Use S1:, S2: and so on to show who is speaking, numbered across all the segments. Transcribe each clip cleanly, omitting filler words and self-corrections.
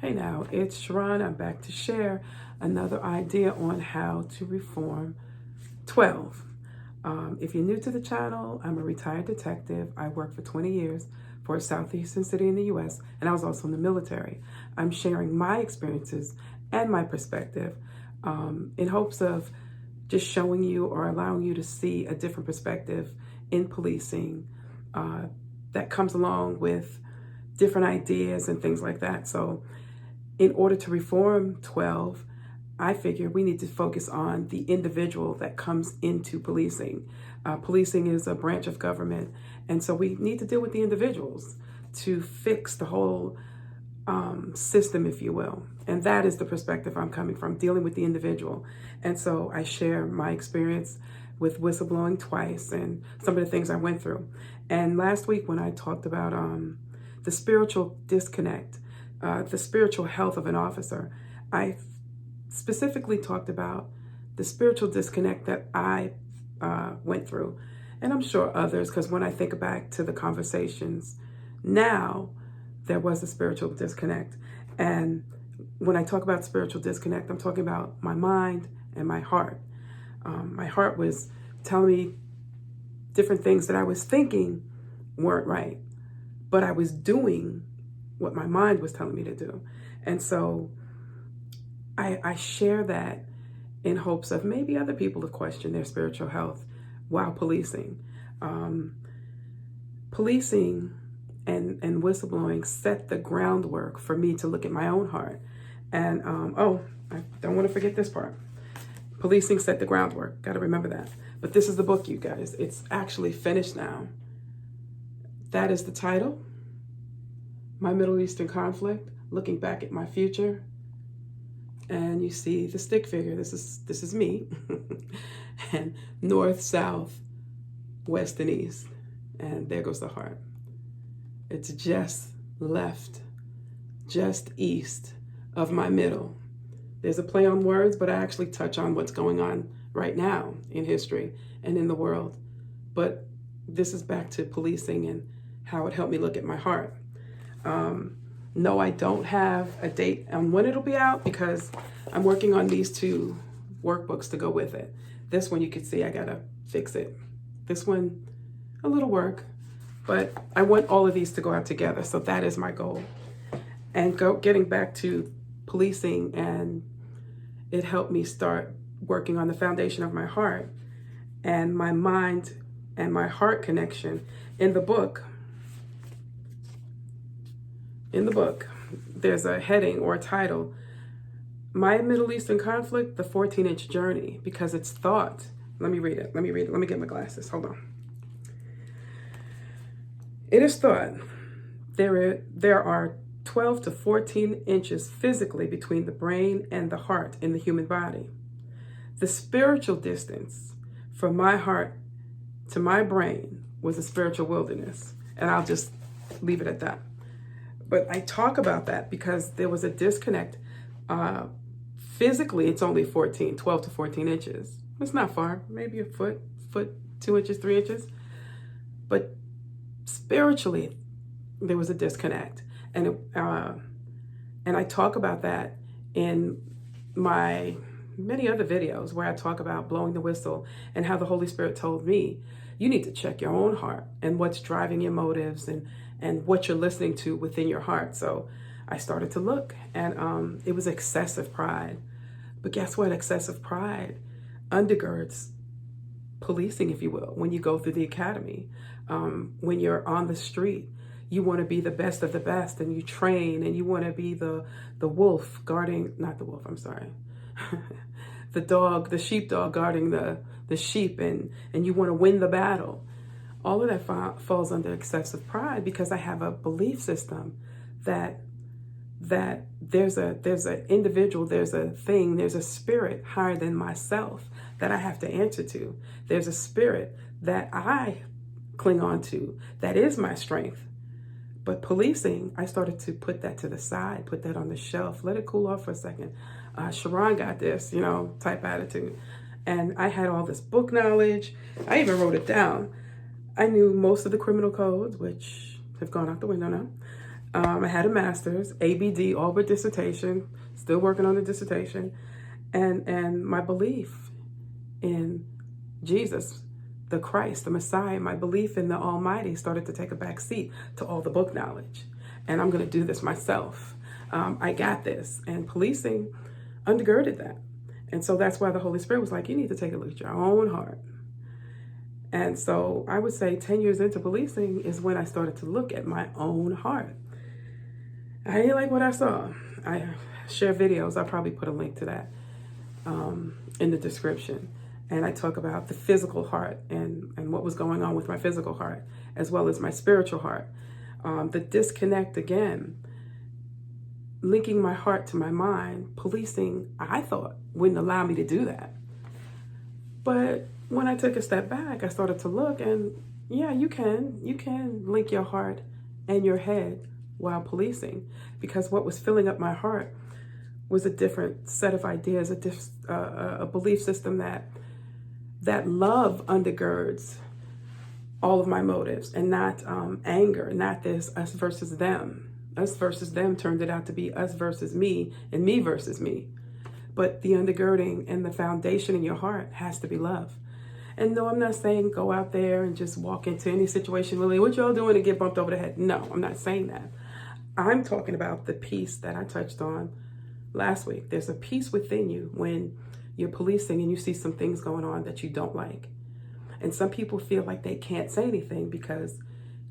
S1: Hey now, it's Sharon. I'm back to share another idea on how to reform 12. If you're new to the channel, I'm a retired detective. I worked for 20 years for a southeastern city in the US, and I was also in the military. I'm sharing my experiences and my perspective in hopes of just showing you or allowing you to see a different perspective in policing that comes along with different ideas and things like that. So in order to reform 12, I figure we need to focus on the individual that comes into policing. Policing is a branch of government, and so we need to deal with the individuals to fix the whole system, if you will. And that is the perspective I'm coming from, dealing with the individual. And so I share my experience with whistleblowing twice and some of the things I went through. And last week when I talked about the spiritual disconnect, the spiritual health of an officer, I specifically talked about the spiritual disconnect that I went through. And I'm sure others, because when I think back to the conversations now, there was a spiritual disconnect. And when I talk about spiritual disconnect, I'm talking about my mind and my heart. My heart was telling me different things that I was thinking weren't right, but I was doing what my mind was telling me to do. And so I share that in hopes of maybe other people to question their spiritual health while policing. Policing and whistleblowing set the groundwork for me to look at my own heart. And I don't want to forget this part. Policing set the groundwork. Got to remember that. But this is the book, you guys. It's actually finished now. That is the title. My Middle Eastern Conflict, Looking Back at My Future. And you see the stick figure. This is me. And north, south, west, and east. And there goes the heart. It's just left, just east of my middle. There's a play on words, but I actually touch on what's going on right now in history and in the world. But this is back to policing and how it helped me look at my heart. No, I don't have a date on when it'll be out because I'm working on these two workbooks to go with it. This one you can see I gotta fix it. This one, a little work, but I want all of these to go out together. So that is my goal. And getting back to policing, and it helped me start working on the foundation of my heart and my mind and my heart connection. In the book, there's a heading or a title, My Middle Eastern Conflict, the 14-Inch Journey, because it's thought. Let me read it. Let me get my glasses. Hold on. It is thought there are 12 to 14 inches physically between the brain and the heart in the human body. The spiritual distance from my heart to my brain was a spiritual wilderness. And I'll just leave it at that. But I talk about that because there was a disconnect. Physically, it's only 12 to 14 inches. It's not far, maybe a foot, 2 inches, 3 inches. But spiritually, there was a disconnect. And I talk about that in my many other videos where I talk about blowing the whistle and how the Holy Spirit told me, you need to check your own heart and what's driving your motives and what you're listening to within your heart. So I started to look, and it was excessive pride. But guess what? Excessive pride undergirds policing, if you will. When you go through the academy, when you're on the street, you want to be the best of the best, and you train, and you want to be the wolf guarding, not the wolf, I'm sorry, the sheepdog guarding the sheep, and you want to win the battle. All of that falls under excessive pride because I have a belief system that there's an individual, there's a thing, there's a spirit higher than myself that I have to answer to. There's a spirit that I cling on to that is my strength. But policing, I started to put that to the side, put that on the shelf, let it cool off for a second. Sharon got this, type attitude. And I had all this book knowledge. I even wrote it down. I knew most of the criminal codes, which have gone out the window now. I had a master's, ABD, all but dissertation, still working on the dissertation. And my belief in Jesus, the Christ, the Messiah, my belief in the Almighty started to take a back seat to all the book knowledge. And I'm going to do this myself. I got this. And policing undergirded that. And so that's why the Holy Spirit was like, you need to take a look at your own heart. And so I would say 10 years into policing is when I started to look at my own heart. I didn't like what I saw. I share videos. I'll probably put a link to that in the description. And I talk about the physical heart and what was going on with my physical heart, as well as my spiritual heart. The disconnect again, linking my heart to my mind, policing, I thought, wouldn't allow me to do that. But when I took a step back, I started to look, and yeah, you can link your heart and your head while policing, because what was filling up my heart was a different set of ideas, a belief system that love undergirds all of my motives, and not anger, not this us versus them. Us versus them turned it out to be us versus me and me versus me. But the undergirding and the foundation in your heart has to be love. And no, I'm not saying go out there and just walk into any situation, really, what y'all doing to get bumped over the head? No, I'm not saying that. I'm talking about the peace that I touched on last week. There's a peace within you when you're policing and you see some things going on that you don't like. And some people feel like they can't say anything because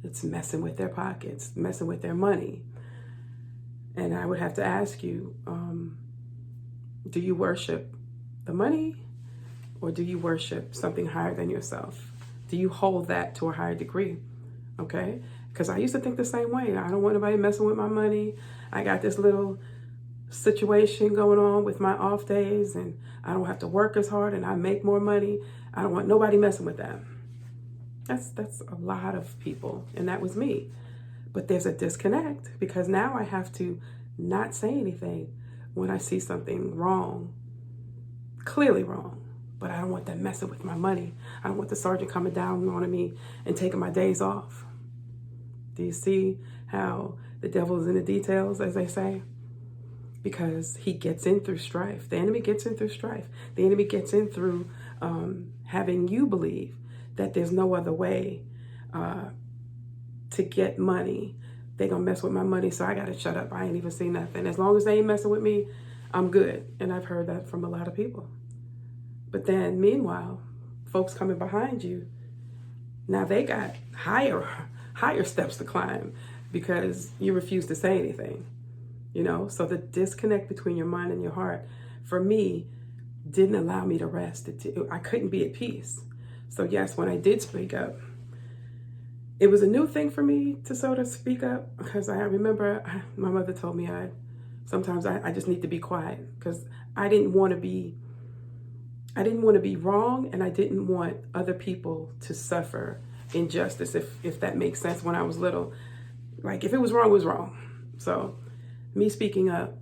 S1: it's messing with their pockets, messing with their money. And I would have to ask you, do you worship the money, or do you worship something higher than yourself? Do you hold that to a higher degree? Okay? Because I used to think the same way. I don't want anybody messing with my money. I got this little situation going on with my off days, and I don't have to work as hard, and I make more money. I don't want nobody messing with that. That's a lot of people, and that was me. But there's a disconnect, because now I have to not say anything when I see something wrong, clearly wrong. But I don't want them messing with my money. I don't want the sergeant coming down on me and taking my days off. Do you see how the devil is in the details, as they say? Because he gets in through strife. The enemy gets in through strife. The enemy gets in through having you believe that there's no other way to get money. They gonna mess with my money, so I gotta shut up. I ain't even see nothing. As long as they ain't messing with me, I'm good. And I've heard that from a lot of people. But then, meanwhile, folks coming behind you, now they got higher steps to climb because you refuse to say anything. You know, so the disconnect between your mind and your heart, for me, didn't allow me to rest. I couldn't be at peace. So yes, when I did speak up, it was a new thing for me to sort of speak up, because I remember my mother told me sometimes I just need to be quiet, because I didn't want to be wrong, and I didn't want other people to suffer injustice, if that makes sense. When I was little, like, if it was wrong, it was wrong. So me speaking up,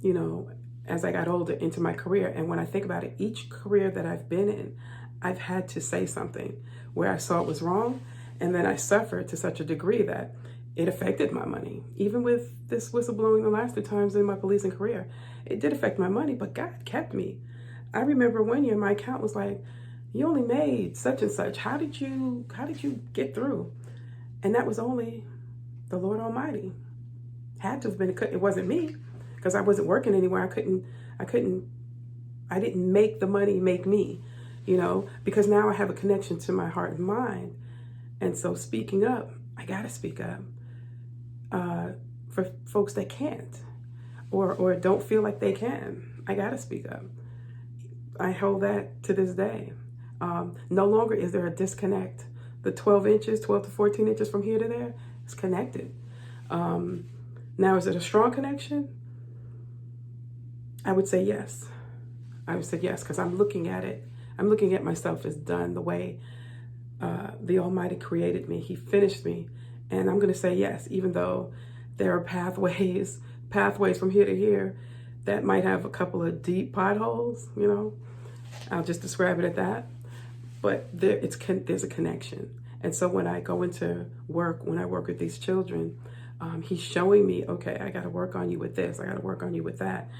S1: you know, as I got older into my career, and when I think about it, each career that I've been in, I've had to say something where I saw it was wrong, and then I suffered to such a degree that it affected my money. Even with this whistleblowing the last 2 times in my policing career, it did affect my money, but God kept me. I remember one year my account was like, you only made such and such. How did you get through? And that was only the Lord Almighty. Had to have been, it wasn't me, because I wasn't working anywhere. I didn't make the money make me, you know, because now I have a connection to my heart and mind. And so speaking up, I gotta speak up for folks that can't, or don't feel like they can. I gotta speak up. I hold that to this day. No longer is there a disconnect. The 12 to 14 inches from here to there is connected. Now, is it a strong connection? I would say yes. I would say yes, because I'm looking at it. I'm looking at myself as done the way the Almighty created me. He finished me. And I'm going to say yes, even though there are pathways from here to here that might have a couple of deep potholes, you know. I'll just describe it at that. But there's a connection. And so when I go into work, when I work with these children, He's showing me, okay, I got to work on you with this. I got to work on you with that.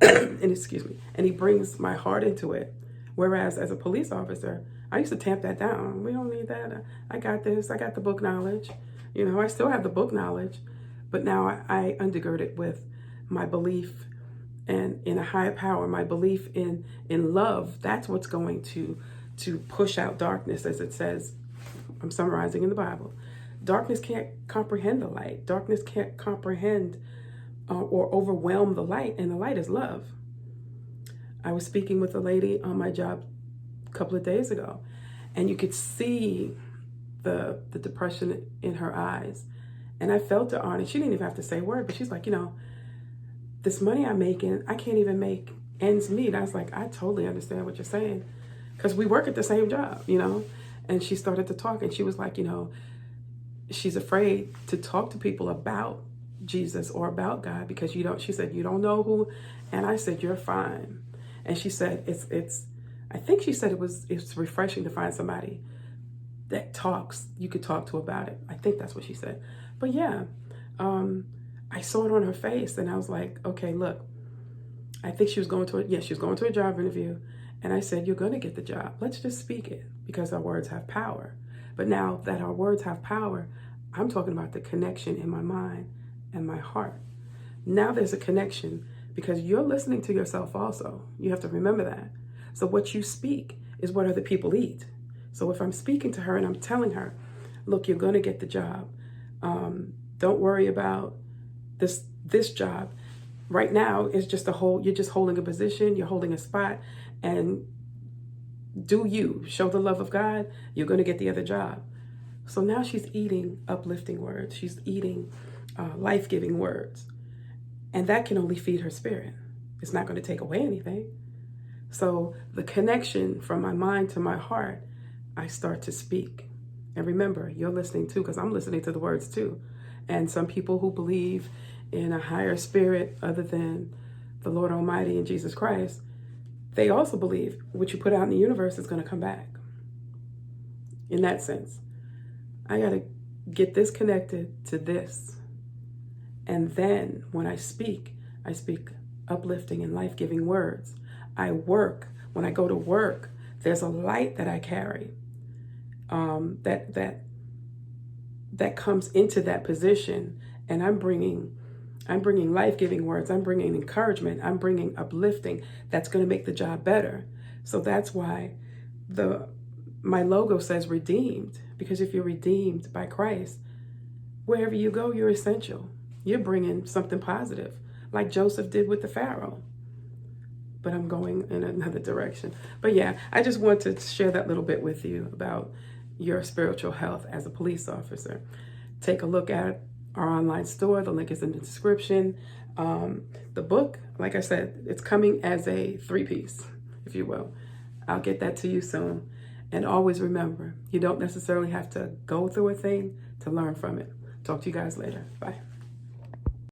S1: And excuse me. And he brings my heart into it. Whereas as a police officer, I used to tamp that down. We don't need that. I got this. I got the book knowledge. I still have the book knowledge, but now I undergird it with my belief and in a higher power, my belief in love. That's what's going to push out darkness, as it says. I'm summarizing in the Bible. Darkness can't comprehend the light. Darkness can't comprehend or overwhelm the light, and the light is love. I was speaking with a lady on my job a couple of days ago, and you could see the depression in her eyes. And I felt her on it. She didn't even have to say a word, but she's like, this money I'm making, I can't even make ends meet. I was like, I totally understand what you're saying, because we work at the same job, And she started to talk, and she was like, she's afraid to talk to people about Jesus or about God because she said, you don't know who. And I said, you're fine. And she said, I think she said it's refreshing to find somebody that you could talk to about it. I think that's what she said. But yeah, I saw it on her face, and I was like, okay, look, I think she was going to a job interview. And I said, you're going to get the job. Let's just speak it, because our words have power. But now that our words have power, I'm talking about the connection in my mind and my heart. Now there's a connection, because you're listening to yourself also. You have to remember that. So what you speak is what other people eat. So if I'm speaking to her and I'm telling her, look, you're going to get the job. Don't worry about this job. Right now, it's just you're just holding a position, you're holding a spot, and do you show the love of God, you're going to get the other job. So now she's eating uplifting words. She's eating life-giving words. And that can only feed her spirit. It's not going to take away anything. So the connection from my mind to my heart, I start to speak. And remember, you're listening too, because I'm listening to the words too. And some people who believe in a higher spirit other than the Lord Almighty and Jesus Christ, they also believe what you put out in the universe is going to come back. In that sense, I got to get this connected to this. And then when I speak uplifting and life-giving words. When I go to work, there's a light that I carry that comes into that position, and I'm bringing life-giving words. I'm bringing encouragement. I'm bringing uplifting. That's going to make the job better. So that's why my logo says redeemed, because if you're redeemed by Christ, wherever you go, you're essential. You're bringing something positive, like Joseph did with the Pharaoh. But I'm going in another direction. But yeah, I just want to share that little bit with you about your spiritual health as a police officer. Take a look at our online store. The link is in the description. The book, like I said, it's coming as a 3-piece, if you will. I'll get that to you soon. And always remember, you don't necessarily have to go through a thing to learn from it. Talk to you guys later. Bye.